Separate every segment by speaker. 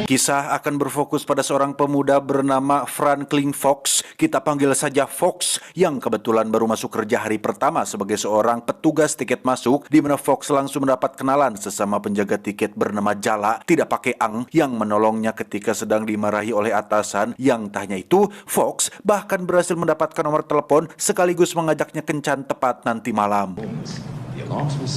Speaker 1: Kisah akan berfokus pada seorang pemuda bernama Franklin Fox, kita panggil saja Fox, yang kebetulan baru masuk kerja hari pertama sebagai seorang petugas tiket masuk, di mana Fox langsung mendapat kenalan sesama penjaga tiket bernama Jala, tidak pakai ang, yang menolongnya ketika sedang dimarahi oleh atasan. Yang tak hanya itu, Fox bahkan berhasil mendapatkan nomor telepon sekaligus mengajaknya kencan tepat nanti malam.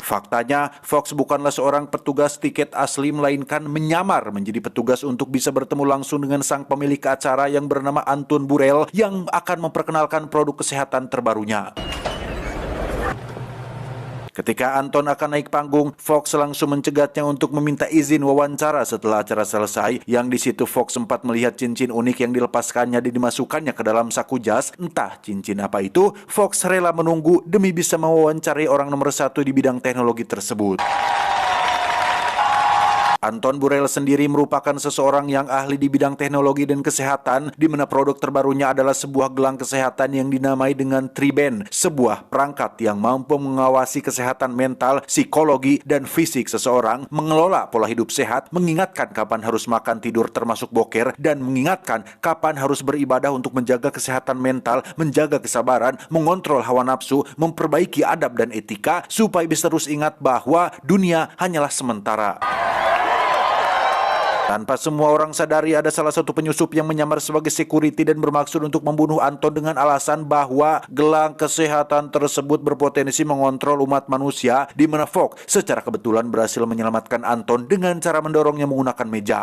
Speaker 1: Faktanya, Fox bukanlah seorang petugas tiket asli, melainkan menyamar menjadi petugas untuk bisa bertemu langsung dengan sang pemilik acara yang bernama Anton Burrell yang akan memperkenalkan produk kesehatan terbarunya. Ketika Anton akan naik panggung, Fox langsung mencegatnya untuk meminta izin wawancara setelah acara selesai, yang di situ Fox sempat melihat cincin unik yang dilepaskannya dan dimasukkannya ke dalam saku jas. Entah cincin apa itu, Fox rela menunggu demi bisa mewawancarai orang nomor 1 di bidang teknologi tersebut. Anton Burrell sendiri merupakan seseorang yang ahli di bidang teknologi dan kesehatan, di mana produk terbarunya adalah sebuah gelang kesehatan yang dinamai dengan Tri-Band, sebuah perangkat yang mampu mengawasi kesehatan mental, psikologi, dan fisik seseorang, mengelola pola hidup sehat, mengingatkan kapan harus makan, tidur termasuk boker, dan mengingatkan kapan harus beribadah untuk menjaga kesehatan mental, menjaga kesabaran, mengontrol hawa nafsu, memperbaiki adab dan etika, supaya bisa terus ingat bahwa dunia hanyalah sementara. Tanpa semua orang sadari, ada salah satu penyusup yang menyamar sebagai security dan bermaksud untuk membunuh Anton dengan alasan bahwa gelang kesehatan tersebut berpotensi mengontrol umat manusia, di mana Fox secara kebetulan berhasil menyelamatkan Anton dengan cara mendorongnya menggunakan meja.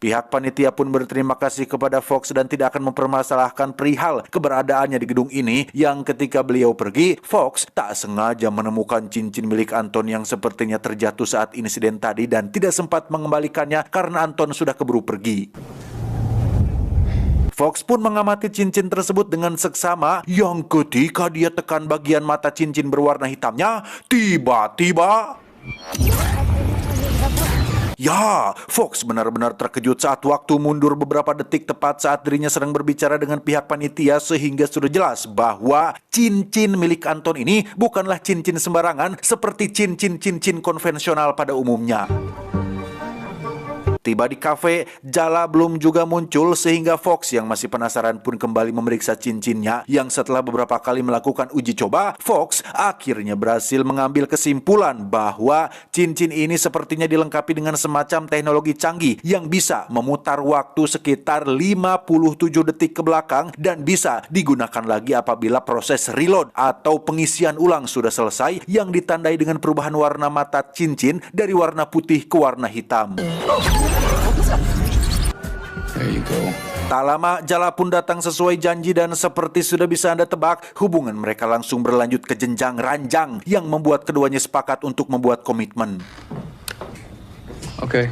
Speaker 1: Pihak panitia pun berterima kasih kepada Fox dan tidak akan mempermasalahkan perihal keberadaannya di gedung ini, yang ketika beliau pergi, Fox tak sengaja menemukan cincin milik Anton yang sepertinya terjatuh saat insiden tadi dan tidak sempat mengembalikannya karena Anton sudah keburu pergi. Fox pun mengamati cincin tersebut dengan seksama, yang ketika dia tekan bagian mata cincin berwarna hitamnya, tiba-tiba... Ya, Fox benar-benar terkejut saat waktu mundur beberapa detik tepat saat dirinya sedang berbicara dengan pihak panitia, sehingga sudah jelas bahwa cincin milik Anton ini bukanlah cincin sembarangan seperti cincin-cincin konvensional pada umumnya. Tiba di kafe, Jala belum juga muncul sehingga Fox yang masih penasaran pun kembali memeriksa cincinnya, yang setelah beberapa kali melakukan uji coba, Fox akhirnya berhasil mengambil kesimpulan bahwa cincin ini sepertinya dilengkapi dengan semacam teknologi canggih yang bisa memutar waktu sekitar 57 detik ke belakang dan bisa digunakan lagi apabila proses reload atau pengisian ulang sudah selesai, yang ditandai dengan perubahan warna mata cincin dari warna putih ke warna hitam.
Speaker 2: There you go.
Speaker 1: Tak lama, Jala pun datang sesuai janji dan seperti sudah bisa Anda tebak, hubungan mereka langsung berlanjut ke jenjang ranjang yang membuat keduanya sepakat untuk membuat komitmen.
Speaker 2: Okay.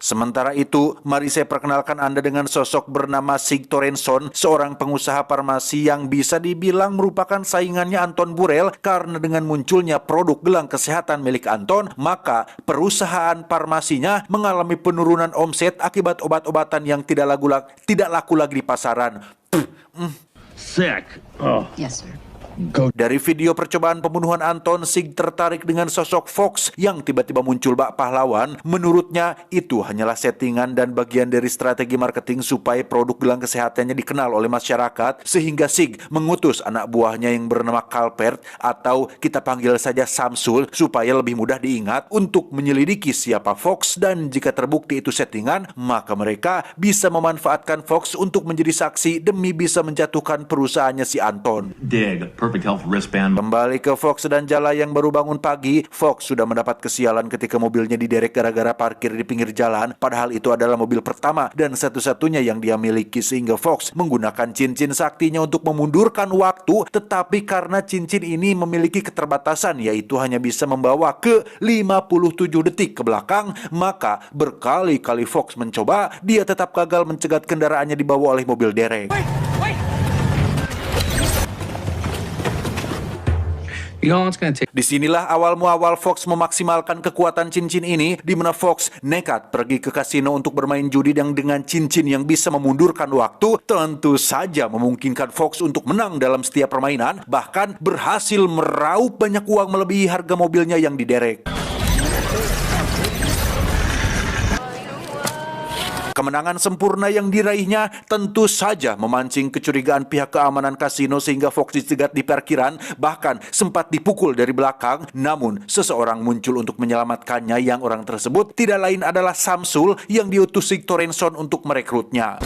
Speaker 1: Sementara itu, mari saya perkenalkan Anda dengan sosok bernama Sig Torenson, seorang pengusaha farmasi yang bisa dibilang merupakan saingannya Anton Burrell, karena dengan munculnya produk gelang kesehatan milik Anton, maka perusahaan farmasinya mengalami penurunan omset akibat obat-obatan yang tidak laku lagi di pasaran.
Speaker 3: Sick. Oh.
Speaker 4: Yes, sir.
Speaker 1: Dari video percobaan pembunuhan Anton, Sig tertarik dengan sosok Fox yang tiba-tiba muncul bak pahlawan. Menurutnya itu hanyalah settingan dan bagian dari strategi marketing supaya produk gelang kesehatannya dikenal oleh masyarakat, sehingga Sig mengutus anak buahnya yang bernama Calvert, atau kita panggil saja Samsul, supaya lebih mudah diingat untuk menyelidiki siapa Fox, dan jika terbukti itu settingan, maka mereka bisa memanfaatkan Fox untuk menjadi saksi demi bisa menjatuhkan perusahaannya si Anton.
Speaker 3: Perfect health wristband.
Speaker 1: Kembali ke Fox dan Jala yang baru bangun pagi, Fox sudah mendapat kesialan ketika mobilnya diderek gara-gara parkir di pinggir jalan, padahal itu adalah mobil pertama dan satu-satunya yang dia miliki, sehingga Fox menggunakan cincin saktinya untuk memundurkan waktu, tetapi karena cincin ini memiliki keterbatasan, yaitu hanya bisa membawa ke 57 detik ke belakang, maka berkali-kali Fox mencoba, dia tetap gagal mencegat kendaraannya dibawa oleh mobil derek.
Speaker 2: You know, it's going to take.
Speaker 1: Disinilah awal muawal Fox memaksimalkan kekuatan cincin ini, di mana Fox nekat pergi ke kasino untuk bermain judi yang dengan cincin yang bisa memundurkan waktu, tentu saja memungkinkan Fox untuk menang dalam setiap permainan, bahkan berhasil meraup banyak uang melebihi harga mobilnya yang diderek. Kemenangan sempurna yang diraihnya tentu saja memancing kecurigaan pihak keamanan kasino sehingga Fox dicegat di parkiran, bahkan sempat dipukul dari belakang. Namun seseorang muncul untuk menyelamatkannya, yang orang tersebut tidak lain adalah Samsul yang diutus Sig Torenson untuk merekrutnya.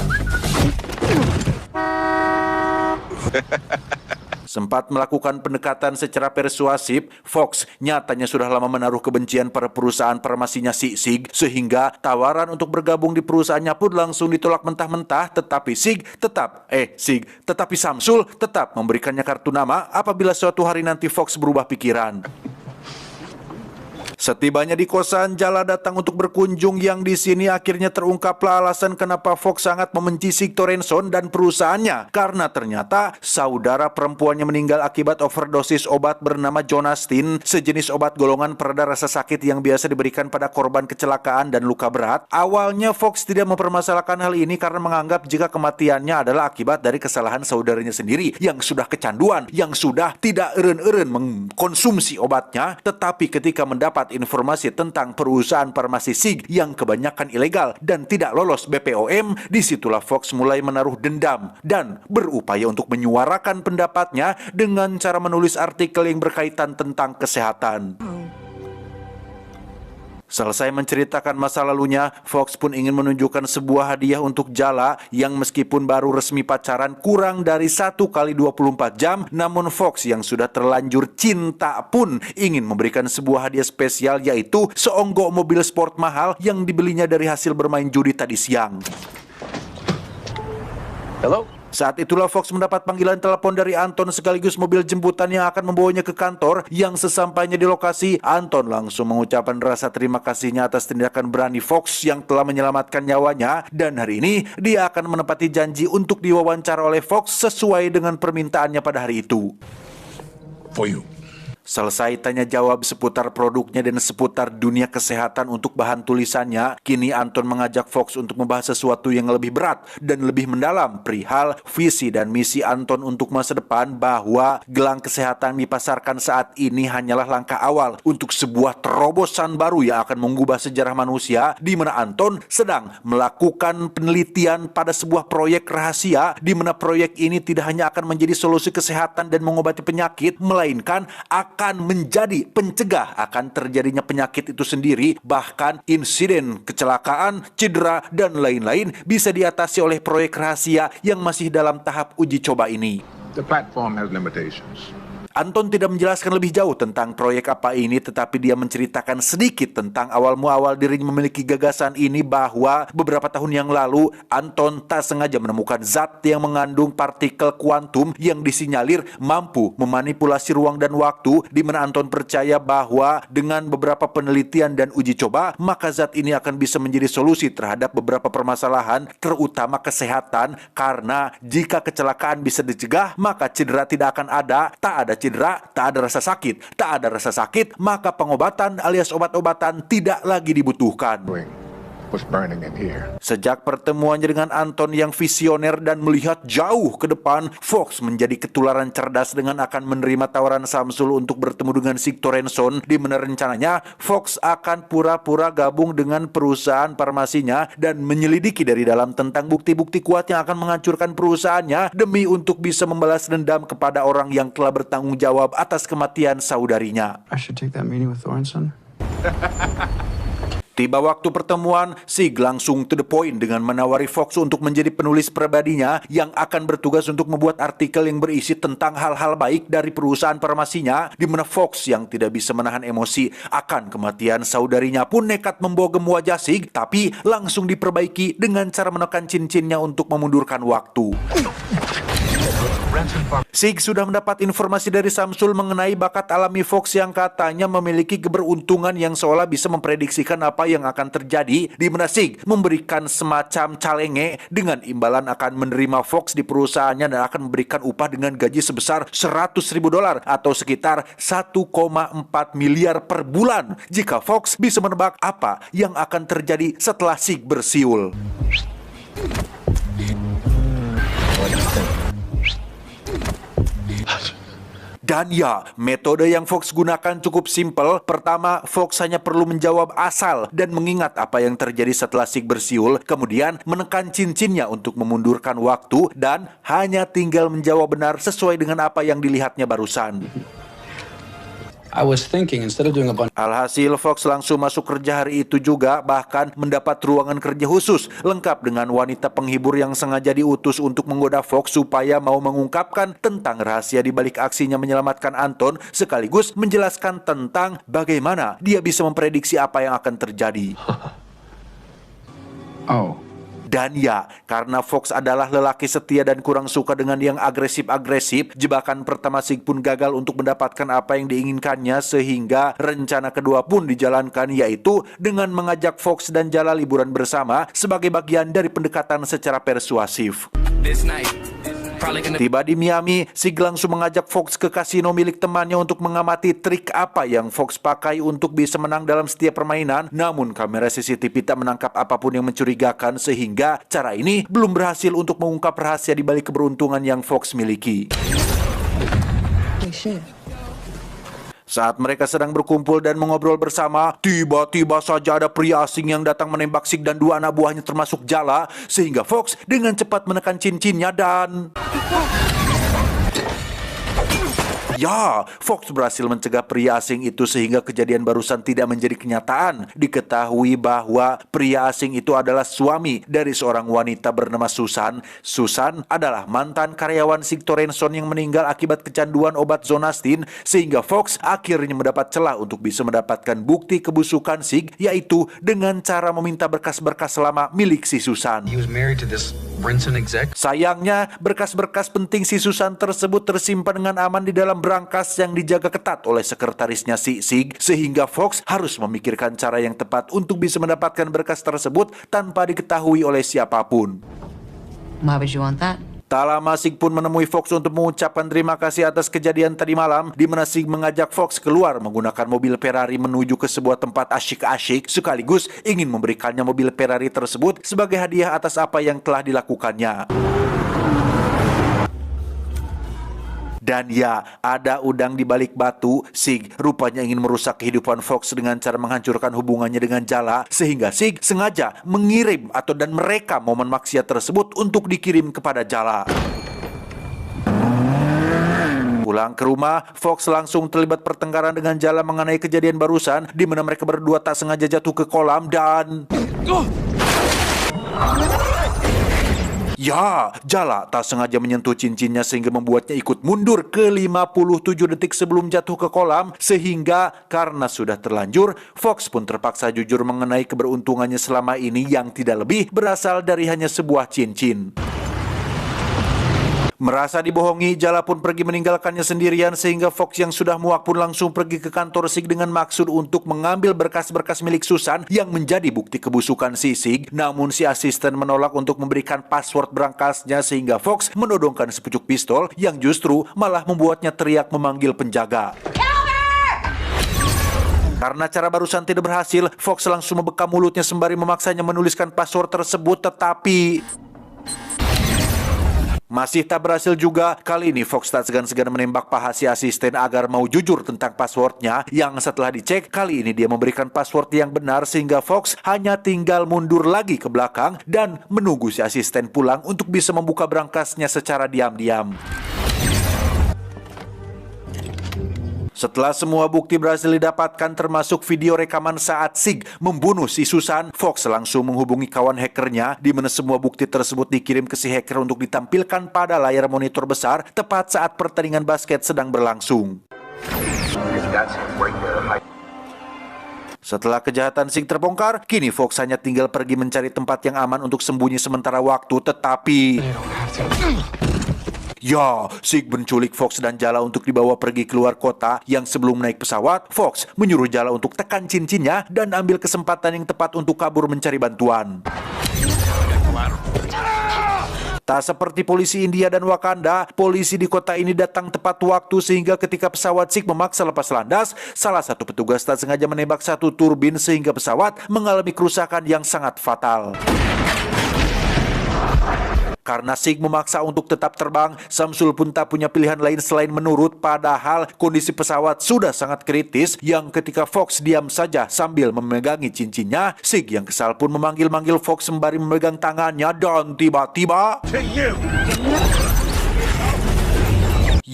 Speaker 1: Sempat melakukan pendekatan secara persuasif, Fox nyatanya sudah lama menaruh kebencian pada perusahaan farmasinya si Sig, sehingga tawaran untuk bergabung di perusahaannya pun langsung ditolak mentah-mentah. Tetapi Samsul tetap memberikannya kartu nama apabila suatu hari nanti Fox berubah pikiran. Setibanya di kosan, Jala datang untuk berkunjung, yang di sini akhirnya terungkaplah alasan kenapa Fox sangat membenci Sig Torenson dan perusahaannya. Karena ternyata saudara perempuannya meninggal akibat overdosis obat bernama Jonastin, sejenis obat golongan pereda rasa sakit yang biasa diberikan pada korban kecelakaan dan luka berat. Awalnya Fox tidak mempermasalahkan hal ini karena menganggap jika kematiannya adalah akibat dari kesalahan saudaranya sendiri yang sudah kecanduan, yang sudah tidak eren-eren mengkonsumsi obatnya. Tetapi ketika mendapat informasi tentang perusahaan farmasi Sig yang kebanyakan ilegal dan tidak lolos BPOM, disitulah Fox mulai menaruh dendam dan berupaya untuk menyuarakan pendapatnya dengan cara menulis artikel yang berkaitan tentang kesehatan. Selesai menceritakan masa lalunya, Fox pun ingin menunjukkan sebuah hadiah untuk Jala yang meskipun baru resmi pacaran kurang dari 1 kali 24 jam, namun Fox yang sudah terlanjur cinta pun ingin memberikan sebuah hadiah spesial, yaitu seonggok mobil sport mahal yang dibelinya dari hasil bermain judi tadi siang.
Speaker 4: Hello?
Speaker 1: Saat itulah Fox mendapat panggilan telepon dari Anton sekaligus mobil jemputan yang akan membawanya ke kantor. Yang sesampainya di lokasi, Anton langsung mengucapkan rasa terima kasihnya atas tindakan berani Fox yang telah menyelamatkan nyawanya. Dan hari ini dia akan menepati janji untuk diwawancara oleh Fox sesuai dengan permintaannya pada hari itu.
Speaker 4: For you.
Speaker 1: Selesai tanya jawab seputar produknya dan seputar dunia kesehatan untuk bahan tulisannya, kini Anton mengajak Fox untuk membahas sesuatu yang lebih berat dan lebih mendalam perihal visi dan misi Anton untuk masa depan, bahwa gelang kesehatan dipasarkan saat ini hanyalah langkah awal untuk sebuah terobosan baru yang akan mengubah sejarah manusia, di mana Anton sedang melakukan penelitian pada sebuah proyek rahasia, di mana proyek ini tidak hanya akan menjadi solusi kesehatan dan mengobati penyakit, melainkan akan menjadi pencegah akan terjadinya penyakit itu sendiri. Bahkan insiden kecelakaan, cedera, dan lain-lain bisa diatasi oleh proyek rahasia yang masih dalam tahap uji coba ini.
Speaker 5: The platform has limitations.
Speaker 1: Anton tidak menjelaskan lebih jauh tentang proyek apa ini, tetapi dia menceritakan sedikit tentang awal muawal dirinya memiliki gagasan ini, bahwa beberapa tahun yang lalu Anton tak sengaja menemukan zat yang mengandung partikel kuantum yang disinyalir mampu memanipulasi ruang dan waktu, di mana Anton percaya bahwa dengan beberapa penelitian dan uji coba, maka zat ini akan bisa menjadi solusi terhadap beberapa permasalahan, terutama kesehatan, karena jika kecelakaan bisa dicegah, maka cedera tidak akan ada. Tak ada cedera, tak ada rasa sakit. Tak ada rasa sakit, maka pengobatan alias obat-obatan tidak lagi dibutuhkan.
Speaker 5: Was burning in here.
Speaker 1: Sejak pertemuannya dengan Anton yang visioner dan melihat jauh ke depan, Fox menjadi ketularan cerdas dengan akan menerima tawaran Samsul untuk bertemu dengan Sig Torenson, di mana rencananya Fox akan pura-pura gabung dengan perusahaan farmasinya dan menyelidiki dari dalam tentang bukti-bukti kuat yang akan menghancurkan perusahaannya demi untuk bisa membalas dendam kepada orang yang telah bertanggung jawab atas kematian saudarinya.
Speaker 2: I should take that meeting with Thornton.
Speaker 1: Tiba waktu pertemuan, Sig langsung to the point dengan menawari Fox untuk menjadi penulis pribadinya yang akan bertugas untuk membuat artikel yang berisi tentang hal-hal baik dari perusahaan farmasinya, di mana Fox yang tidak bisa menahan emosi akan kematian saudarinya pun nekat membogem wajah Sig, tapi langsung diperbaiki dengan cara menekan cincinnya untuk memundurkan waktu. Sig sudah mendapat informasi dari Samsul mengenai bakat alami Fox yang katanya memiliki keberuntungan yang seolah bisa memprediksikan apa yang akan terjadi, di mana Sig memberikan semacam calenge dengan imbalan akan menerima Fox di perusahaannya dan akan memberikan upah dengan gaji sebesar $100.000 atau sekitar 1,4 miliar per bulan jika Fox bisa menebak apa yang akan terjadi setelah Sig bersiul. Dan ya, metode yang Fox gunakan cukup simpel. Pertama, Fox hanya perlu menjawab asal dan mengingat apa yang terjadi setelah Sig bersiul, kemudian menekan cincinnya untuk memundurkan waktu dan hanya tinggal menjawab benar sesuai dengan apa yang dilihatnya barusan.
Speaker 2: I was thinking instead of doing a bunch
Speaker 1: Alhasil, Fox langsung masuk kerja hari itu juga, bahkan mendapat ruangan kerja khusus lengkap dengan wanita penghibur yang sengaja diutus untuk menggoda Fox supaya mau mengungkapkan tentang rahasia di balik aksinya menyelamatkan Anton, sekaligus menjelaskan tentang bagaimana dia bisa memprediksi apa yang akan terjadi.
Speaker 2: Oh.
Speaker 1: Dan ya, karena Fox adalah lelaki setia dan kurang suka dengan yang agresif-agresif, jebakan pertama Sig pun gagal untuk mendapatkan apa yang diinginkannya, sehingga rencana kedua pun dijalankan, yaitu dengan mengajak Fox dan Jala liburan bersama sebagai bagian dari pendekatan secara persuasif. Tiba di Miami, Sig langsung mengajak Fox ke kasino milik temannya untuk mengamati trik apa yang Fox pakai untuk bisa menang dalam setiap permainan. Namun kamera CCTV tak menangkap apapun yang mencurigakan, sehingga cara ini belum berhasil untuk mengungkap rahasia di balik keberuntungan yang Fox miliki. Saat mereka sedang berkumpul dan mengobrol bersama, tiba-tiba saja ada pria asing yang datang menembak Sig dan dua anak buahnya termasuk Jala, sehingga Fox dengan cepat menekan cincinnya dan... Ya, Fox berhasil mencegah pria asing itu sehingga kejadian barusan tidak menjadi kenyataan. Diketahui bahwa pria asing itu adalah suami dari seorang wanita bernama Susan. Susan adalah mantan karyawan Sig Torenson yang meninggal akibat kecanduan obat Zonastin, sehingga Fox akhirnya mendapat celah untuk bisa mendapatkan bukti kebusukan Sig, yaitu dengan cara meminta berkas-berkas lama milik si Susan.
Speaker 2: He was married to this Brinson exec.
Speaker 1: Sayangnya, berkas-berkas penting si Susan tersebut tersimpan dengan aman di dalam berangkas yang dijaga ketat oleh sekretarisnya si Sig, sehingga Fox harus memikirkan cara yang tepat untuk bisa mendapatkan berkas tersebut tanpa diketahui oleh siapapun.
Speaker 6: Why would you want that?
Speaker 1: Tak lama Sig pun menemui Fox untuk mengucapkan terima kasih atas kejadian tadi malam, di mana Sig mengajak Fox keluar menggunakan mobil Ferrari menuju ke sebuah tempat asyik-asyik, sekaligus ingin memberikannya mobil Ferrari tersebut sebagai hadiah atas apa yang telah dilakukannya. Dan ya, ada udang di balik batu. Sig rupanya ingin merusak kehidupan Fox dengan cara menghancurkan hubungannya dengan Jala, sehingga Sig sengaja mengirim dan merekam momen maksiat tersebut untuk dikirim kepada Jala. Pulang ke rumah, Fox langsung terlibat pertengkaran dengan Jala mengenai kejadian barusan, di mana mereka berdua tak sengaja jatuh ke kolam dan... Ya, Jala tak sengaja menyentuh cincinnya sehingga membuatnya ikut mundur ke 57 detik sebelum jatuh ke kolam, sehingga karena sudah terlanjur, Fox pun terpaksa jujur mengenai keberuntungannya selama ini yang tidak lebih berasal dari hanya sebuah cincin. Merasa dibohongi, Jala pun pergi meninggalkannya sendirian, sehingga Fox yang sudah muak pun langsung pergi ke kantor Sig dengan maksud untuk mengambil berkas-berkas milik Susan yang menjadi bukti kebusukan si Sig. Namun si asisten menolak untuk memberikan password berangkasnya, sehingga Fox menodongkan sepucuk pistol yang justru malah membuatnya teriak memanggil penjaga. Karena cara barusan tidak berhasil, Fox langsung membekam mulutnya sembari memaksanya menuliskan password tersebut, tetapi... masih tak berhasil juga. Kali ini Fox tak segan-segan menembak paha si asisten agar mau jujur tentang passwordnya, yang setelah dicek, kali ini dia memberikan password yang benar, sehingga Fox hanya tinggal mundur lagi ke belakang dan menunggu si asisten pulang untuk bisa membuka berangkasnya secara diam-diam. Setelah semua bukti berhasil didapatkan, termasuk video rekaman saat Sig membunuh si Susan, Fox langsung menghubungi kawan hackernya, di mana semua bukti tersebut dikirim ke si hacker untuk ditampilkan pada layar monitor besar tepat saat pertandingan basket sedang berlangsung. Setelah kejahatan Sig terbongkar, kini Fox hanya tinggal pergi mencari tempat yang aman untuk sembunyi sementara waktu, tetapi... Ya, Sig menculik Fox dan Jala untuk dibawa pergi keluar kota yang sebelum naik pesawat, Fox menyuruh Jala untuk tekan cincinnya dan ambil kesempatan yang tepat untuk kabur mencari bantuan. Tak seperti polisi India dan Wakanda, polisi di kota ini datang tepat waktu sehingga ketika pesawat Sig memaksa lepas landas, salah satu petugas tak sengaja menembak satu turbin sehingga pesawat mengalami kerusakan yang sangat fatal. Karena Sig memaksa untuk tetap terbang, Samsul pun tak punya pilihan lain selain menurut, padahal kondisi pesawat sudah sangat kritis yang ketika Fox diam saja sambil memegangi cincinnya, Sig yang kesal pun memanggil-manggil Fox sembari memegang tangannya dan tiba-tiba...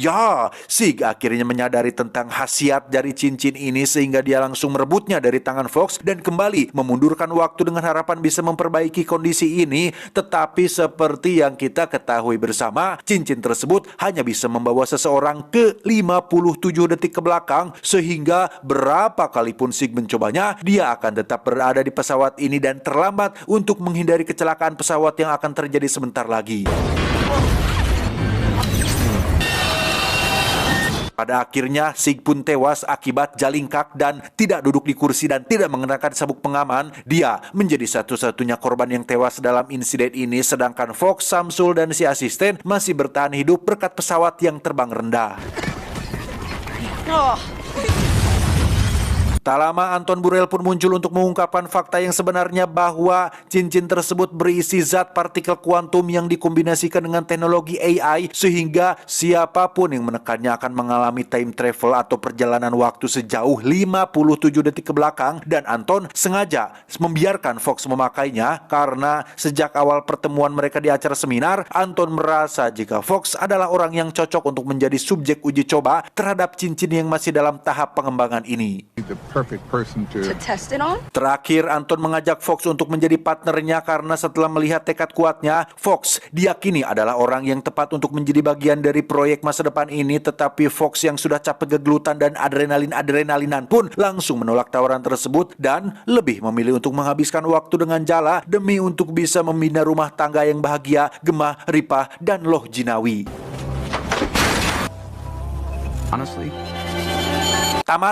Speaker 1: Ya, Sig akhirnya menyadari tentang khasiat dari cincin ini sehingga dia langsung merebutnya dari tangan Fox dan kembali memundurkan waktu dengan harapan bisa memperbaiki kondisi ini. Tetapi seperti yang kita ketahui bersama, cincin tersebut hanya bisa membawa seseorang ke 57 detik ke belakang sehingga berapa kalipun Sig mencobanya, dia akan tetap berada di pesawat ini dan terlambat untuk menghindari kecelakaan pesawat yang akan terjadi sebentar lagi. Pada akhirnya, Sig pun tewas akibat jalingkak dan tidak duduk di kursi dan tidak mengenakan sabuk pengaman. Dia menjadi satu-satunya korban yang tewas dalam insiden ini, sedangkan Fox, Samsul, dan si asisten masih bertahan hidup berkat pesawat yang terbang rendah. Tak lama Anton Burrell pun muncul untuk mengungkapkan fakta yang sebenarnya bahwa cincin tersebut berisi zat partikel kuantum yang dikombinasikan dengan teknologi AI sehingga siapapun yang menekannya akan mengalami time travel atau perjalanan waktu sejauh 57 detik ke belakang, dan Anton sengaja membiarkan Fox memakainya karena sejak awal pertemuan mereka di acara seminar, Anton merasa jika Fox adalah orang yang cocok untuk menjadi subjek uji coba terhadap cincin yang masih dalam tahap pengembangan ini.
Speaker 5: The perfect person to
Speaker 6: Test it on?
Speaker 1: Terakhir, Anton mengajak Fox untuk menjadi partnernya karena setelah melihat tekad kuatnya, Fox diyakini adalah orang yang tepat untuk menjadi bagian dari proyek masa depan ini. Tetapi Fox yang sudah capek gegelutan dan adrenalinan pun langsung menolak tawaran tersebut dan lebih memilih untuk menghabiskan waktu dengan Jala demi untuk bisa membina rumah tangga yang bahagia, gemah, ripah, dan loh jinawi.
Speaker 7: Honestly,
Speaker 1: Tamat.